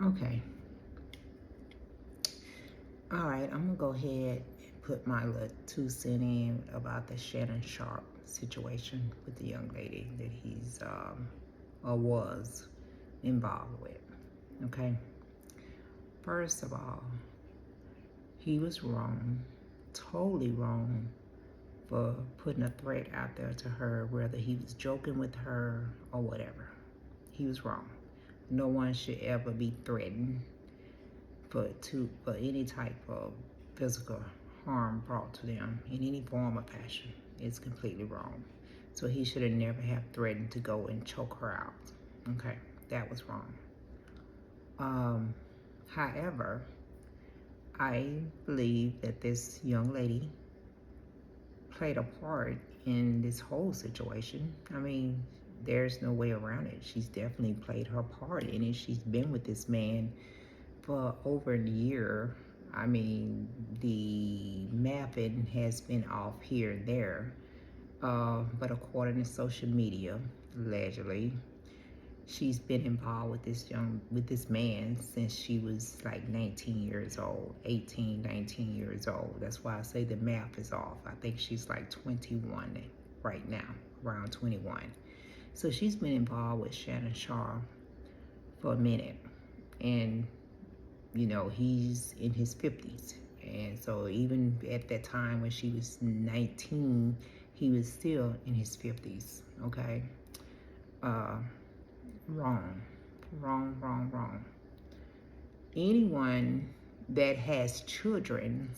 Okay. All right, I'm gonna go ahead and put my little 2 cents in about the Shannon Sharpe situation with the young lady that he's or was involved with. Okay. First of all, he was wrong, totally wrong, for putting a threat out there to her, whether he was joking with her or whatever. He was wrong. No one should ever be threatened for any type of physical harm brought to them in any form or fashion. It's completely wrong. So he should have never have threatened to go and choke her out. Okay, that was wrong. However, I believe that this young lady played a part in this whole situation. I mean, there's no way around it. She's definitely played her part in it. She's been with this man for over a year. I mean, the mapping has been off here and there. But according to social media, allegedly, she's been involved with this man since she was like 19 years old, 18, 19 years old. That's why I say the math is off. I think she's like 21 right now, around 21. So she's been involved with Shannon Sharpe for a minute. And he's in his 50s. And so even at that time when she was 19, he was still in his 50s. Okay. Uh, wrong. Wrong, wrong, wrong. Anyone that has children,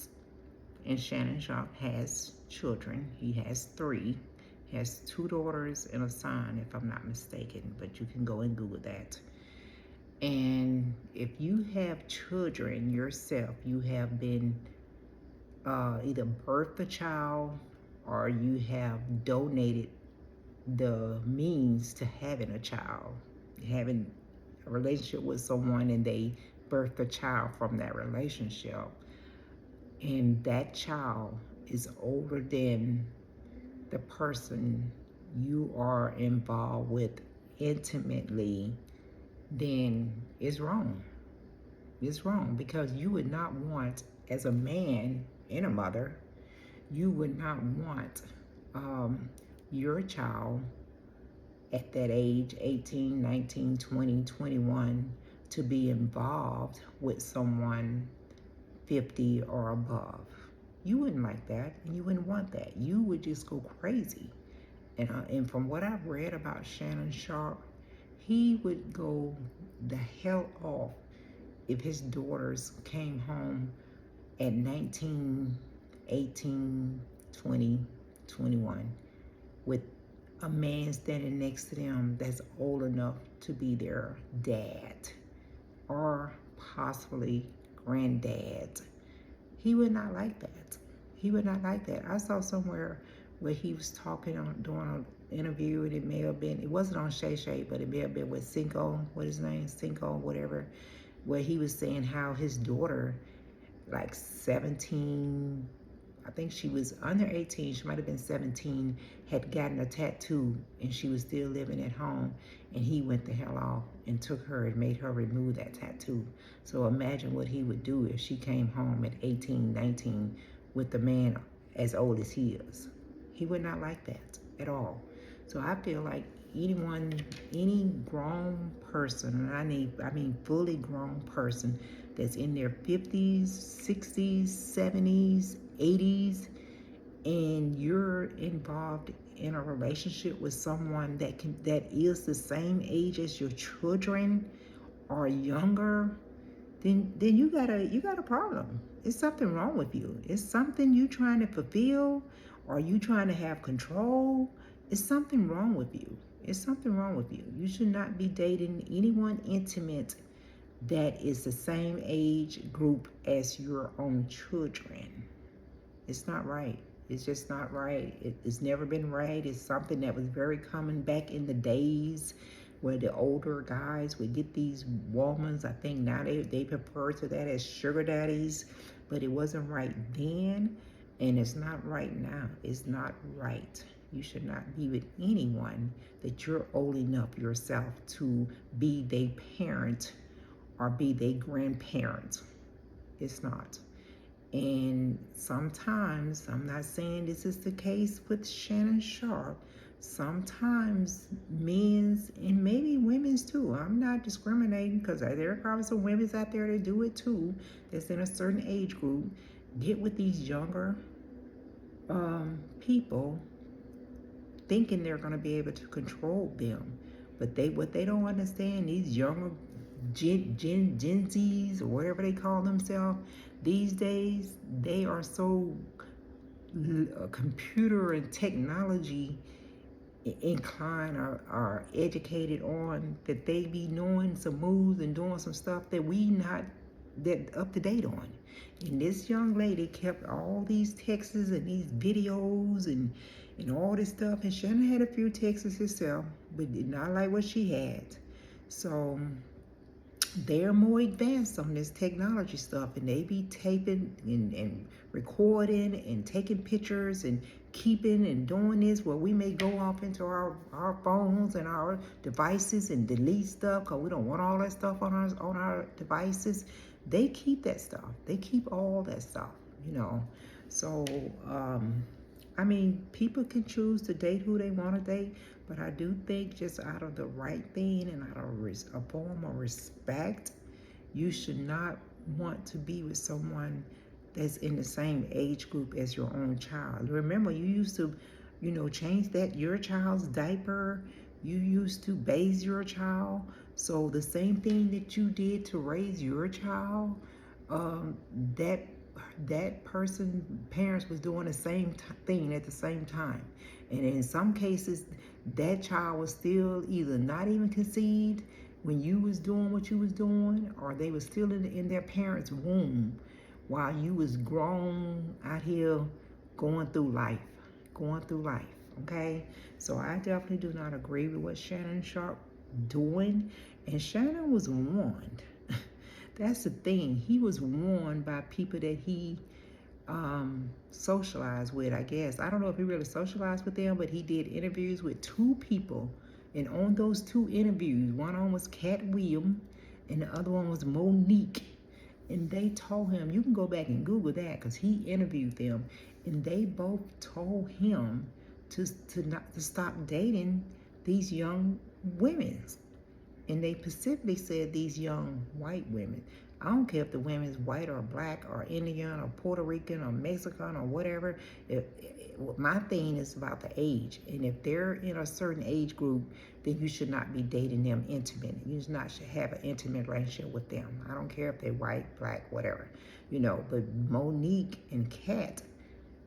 and Shannon Sharpe has children, he has 3. He has 2 daughters and a son, if I'm not mistaken, but you can go and Google that. And if you have children yourself, you have been either birthed a child or you have donated the means to having a child, having a relationship with someone, and they birthed a child from that relationship, and that child is older than the person you are involved with intimately, then it's wrong. It's wrong because you would not want, as a man and a mother, you would not want your child at that age, 18, 19, 20, 21, to be involved with someone 50 or above. You wouldn't like that, and you wouldn't want that. You would just go crazy. And from what I've read about Shannon Sharpe, he would go the hell off if his daughters came home at 19, 18, 20, 21 with a man standing next to them that's old enough to be their dad or possibly granddad. He would not like that. He would not like that. I saw somewhere where he was talking doing an interview, and it wasn't on Shay Shay, but it may have been with Cinco, what his name, Cinco, whatever, where he was saying how his daughter, like 17, I think she was under 18, she might have been 17, had gotten a tattoo and she was still living at home, and he went the hell off and took her and made her remove that tattoo. So imagine what he would do if she came home at 18, 19 with the man as old as he is. He would not like that at all. So I feel like any grown person, and I mean fully grown person that's in their 50s, 60s, 70s, 80s, and you're involved in a relationship with someone that is the same age as your children or younger, then you got a problem. It's something wrong with you. It's something you trying to fulfill, or you trying to have control. It's something wrong with you. It's something wrong with you. You should not be dating anyone intimate that is the same age group as your own children. It's not right. It's just not right. It's never been right. It's something that was very common back in the days where the older guys would get these women. I think now they prefer to that as sugar daddies, but it wasn't right then, and it's not right now. It's not right. You should not be with anyone that you're old enough yourself to be their parent or be their grandparent. It's not. And sometimes, I'm not saying this is the case with Shannon Sharpe, sometimes men's and maybe women's too. I'm not discriminating because there are probably some women's out there that do it too, that's in a certain age group, get with these younger people thinking they're going to be able to control them. But what they don't understand, these younger Gen Zs or whatever they call themselves these days, they are so computer and technology inclined or are educated on that they be knowing some moves and doing some stuff that we not that up to date on. And this young lady kept all these texts and these videos and all this stuff, and Shannon had a few texts herself, but did not like what she had. So they're more advanced on this technology stuff, and they be taping and recording and taking pictures and keeping and doing this where we may go off into our phones and our devices and delete stuff because we don't want all that stuff on our devices. They keep that stuff. They keep all that stuff, you know. So I mean, people can choose to date who they want to date, but I do think just out of the right thing and out of a form of respect, you should not want to be with someone that's in the same age group as your own child. Remember, you used to, change your child's diaper. You used to bathe your child. So the same thing that you did to raise your child, that person parents was doing the same thing at the same time, and in some cases that child was still either not even conceived when you was doing what you was doing, or they was still in their parents' womb while you was grown out here going through life. Okay, so I definitely do not agree with what Shannon Sharpe doing, and Shannon was warned. That's the thing. He was warned by people that he socialized with, I guess. I don't know if he really socialized with them, but he did interviews with two people. And on those two interviews, one on was Cat William and the other one was Monique. And they told him, you can go back and Google that because he interviewed them. And they both told him to stop dating these young women. And they specifically said these young white women. I don't care if the women's white or black or Indian or Puerto Rican or Mexican or whatever. My thing is about the age. And if they're in a certain age group, then you should not be dating them intimate. You should not have an intimate relationship with them. I don't care if they're white, black, whatever. But Monique and Kat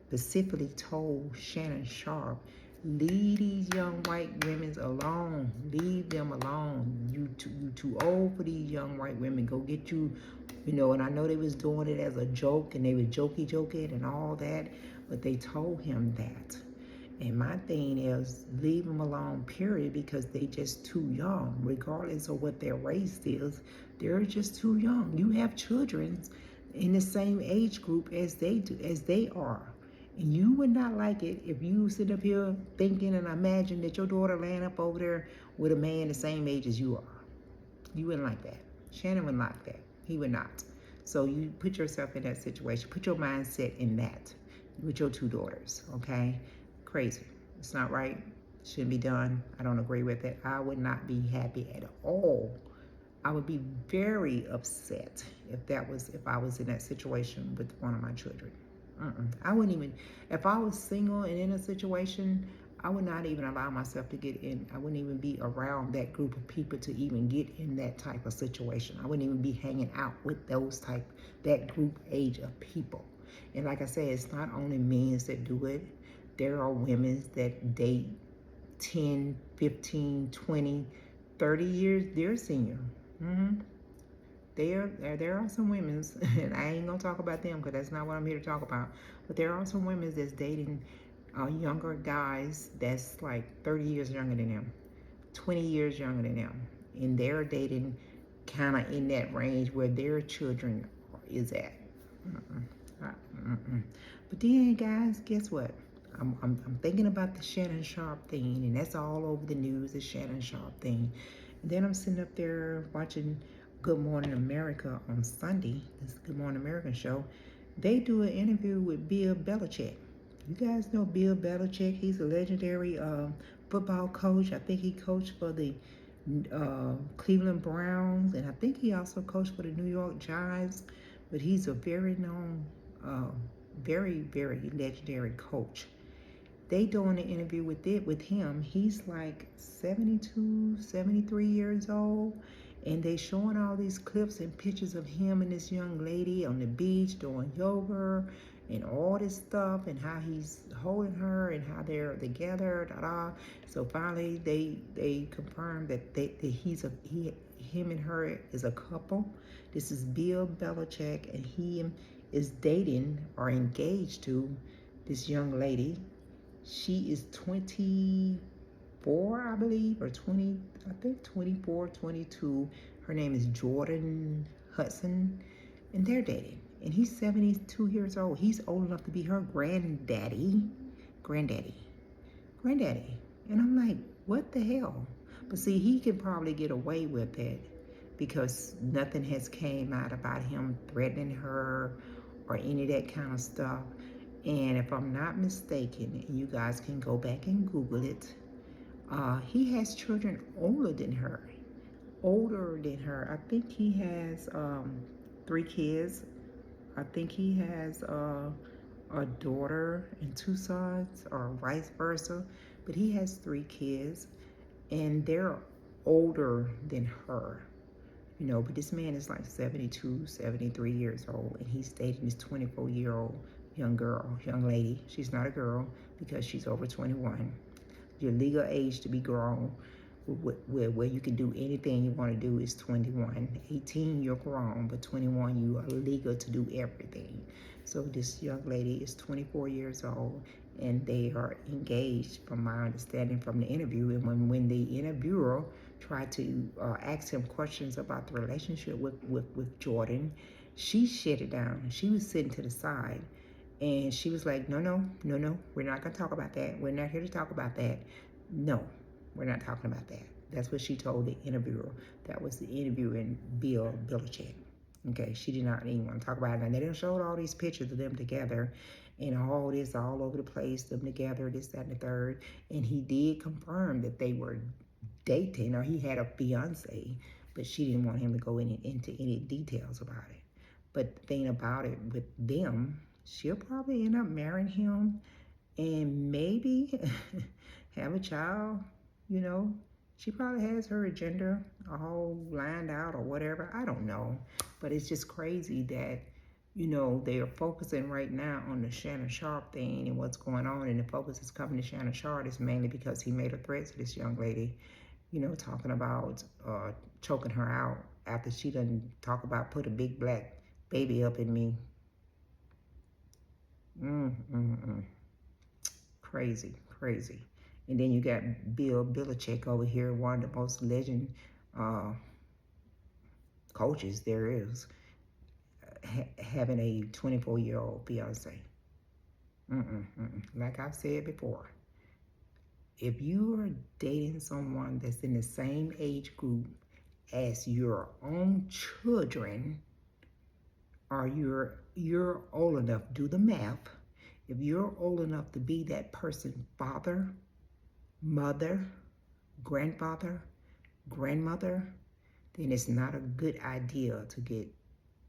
specifically told Shannon Sharpe, leave these young white women alone. Leave them alone. You too old for these young white women. Go get you, and I know they was doing it as a joke and they were joking and all that, but they told him that. And my thing is, leave them alone, period, because they just too young. Regardless of what their race is, they're just too young. You have children in the same age group as they are. And you would not like it if you sit up here thinking and imagine that your daughter laying up over there with a man the same age as you are. You wouldn't like that. Shannon wouldn't like that. He would not. So you put yourself in that situation. Put your mindset in that with your two daughters, okay? Crazy. It's not right. Shouldn't be done. I don't agree with it. I would not be happy at all. I would be very upset if I was in that situation with one of my children. I wouldn't even, if I was single and in a situation, I would not even allow myself to get in. I wouldn't even be around that group of people to even get in that type of situation. I wouldn't even be hanging out with that group age of people. And like I said, it's not only men that do it. There are women that date 10, 15, 20, 30 years, they're senior. There are some women, and I ain't gonna talk about them because that's not what I'm here to talk about. But there are some women that's dating younger guys that's like 30 years younger than them, 20 years younger than them, and they're dating kind of in that range where their children is at. But then, guys, guess what? I'm thinking about the Shannon Sharpe thing, and that's all over the news. The Shannon Sharpe thing, and then I'm sitting up there watching Good Morning America on Sunday, this Good Morning America show, they do an interview with Bill Belichick. You guys know Bill Belichick? He's a legendary football coach. I think he coached for the Cleveland Browns, and I think he also coached for the New York Giants. But he's a very known, uh, very legendary coach. They doing an interview with him. He's like 72, 73 years old, and they showing all these clips and pictures of him and this young lady on the beach doing yoga and all this stuff, and how he's holding her and how they're together. Da, da. So finally, they confirmed that him and her is a couple. This is Bill Belichick, and he is dating or engaged to this young lady. She is 24, I believe, or 20, I think 24, 22. Her name is Jordan Hudson, and they're dating. And he's 72 years old. He's old enough to be her granddaddy. Granddaddy. Granddaddy. And I'm like, what the hell? But see, he can probably get away with it because nothing has came out about him threatening her or any of that kind of stuff. And if I'm not mistaken, and you guys can go back and Google it, he has children older than her. Older than her. I think he has 3 kids. I think he has a daughter and 2 sons, or vice versa. But he has 3 kids, and they're older than her. But this man is like 72, 73 years old, and he's dating this 24-year-old young lady. She's not a girl because she's over 21. Your legal age to be grown, where you can do anything you want to do, is 21. 18, you're grown, but 21, you are legal to do everything. So this young lady is 24 years old, and they are engaged, from my understanding from the interview. And when the interviewer tried to ask him questions about the relationship with Jordan, she shut it down. She was sitting to the side, and she was like, no, we're not going to talk about that. We're not here to talk about that. No, we're not talking about that. That's what she told the interviewer. That was the interviewing Bill Belichick. Okay, she did not even want to talk about it. And they didn't show all these pictures of them together and all this all over the place, them together, this, that, and the third. And he did confirm that they were dating, or he had a fiance, but she didn't want him to go into any details about it. But the thing about it with them, she'll probably end up marrying him and maybe have a child. you know. She probably has her agenda all lined out or whatever. I don't know. But it's just crazy that, they are focusing right now on the Shannon Sharpe thing and what's going on. And the focus is coming to Shannon Sharpe is mainly because he made a threat to this young lady, talking about choking her out after she done talk about put a big black baby up in me. Mm-mm-mm. Crazy. And then you got Bill Belichick over here, one of the most legend uh, coaches there is, having a 24-year-old fiance. Like I've said before, if you are dating someone that's in the same age group as your own children, or you're old enough, do the math. If you're old enough to be that person's father, mother, grandfather, grandmother, then it's not a good idea to get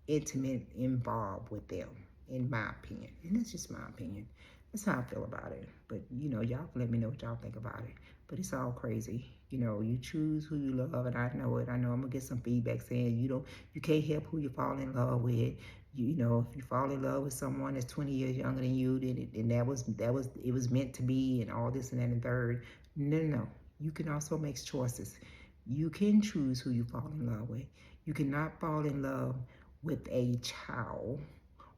intimate involved with them, in my opinion. And that's just my opinion. That's how I feel about it. But y'all can let me know what y'all think about it. But it's all crazy. You choose who you love, and I know it. I know I'm gonna get some feedback saying you can't help who you fall in love with. If you fall in love with someone that's 20 years younger than you, then that was it was meant to be, and all this and that and third. No. You can also make choices. You can choose who you fall in love with. You cannot fall in love with a child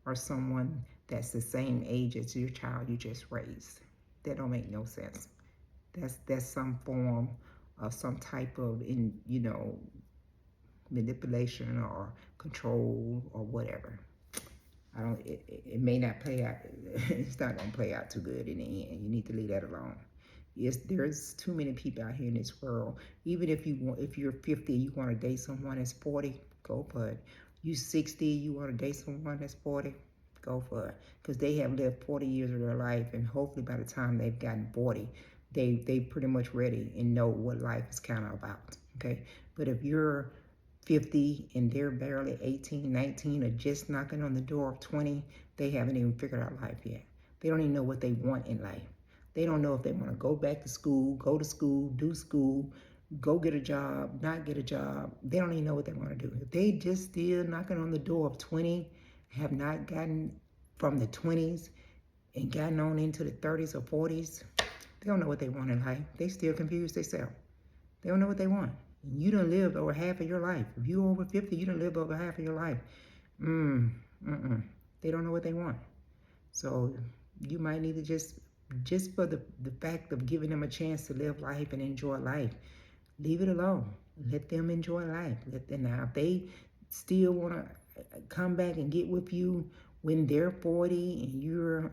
or someone that's the same age as your child you just raised. That don't make no sense. That's some form of some type of manipulation or control or whatever. I don't. It may not play out. It's not gonna play out too good in the end. You need to leave that alone. Yes, there's too many people out here in this world. Even if you're 50, you want to date someone that's 40, go for it. You 60, you want to date someone that's 40, go for it. Because they have lived 40 years of their life, and hopefully by the time they've gotten 40, they pretty much ready and know what life is kind of about. Okay, but if you're 50 and they're barely 18, 19, or just knocking on the door of 20, they haven't even figured out life yet. They don't even know what they want in life. They don't know if they want to go back to school, go to school, do school, go get a job, not get a job. They don't even know what they want to do. If they just still knocking on the door of 20, have not gotten from the 20s and gotten on into the 30s or 40s, they don't know what they want in life. They still confused themselves. They don't know what they want. And you done lived over half of your life. If you over 50, you done lived over half of your life. They don't know what they want. So you might need to just for the fact of giving them a chance to live life and enjoy life, leave it alone. Let them enjoy life. Let them, now if they still want to come back and get with you when they're 40 and you're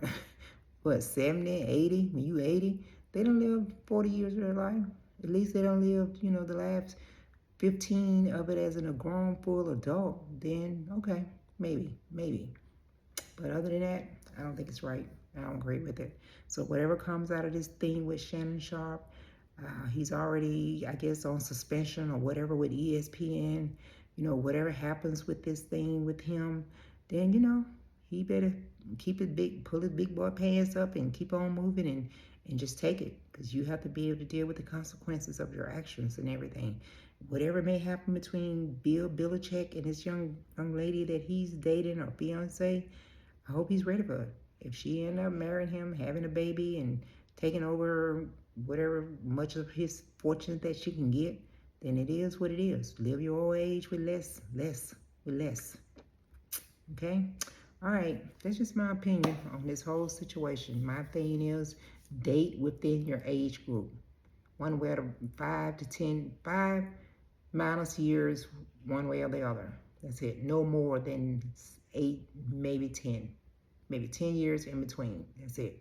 what, 70, 80, when you 80, they don't live 40 years of their life. At least they don't live, the last 15 of it as a grown full adult. Then okay, maybe. But other than that, I don't think it's right. I don't agree with it. So whatever comes out of this thing with Shannon Sharpe, he's already, I guess, on suspension or whatever with ESPN. Whatever happens with this thing with him, then he better pull his big boy pants up and keep on moving and just take it, because you have to be able to deal with the consequences of your actions and everything. Whatever may happen between Bill Belichick and this young lady that he's dating or fiance, I hope he's ready for it. If she end up marrying him, having a baby, and taking over whatever much of his fortune that she can get, then it is what it is. Live your old age with less. Okay? All right. That's just my opinion on this whole situation. My thing is date within your age group. One way to 5 to 10, 5 minus years, one way or the other. That's it. No more than 8, maybe 10. Maybe 10 years in between. That's it.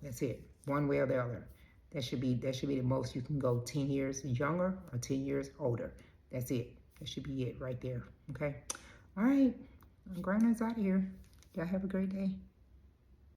That's it. One way or the other. That should be the most you can go. 10 years younger or 10 years older. That's it. That should be it right there. Okay. All right. I'm Grandma's out of here. Y'all have a great day.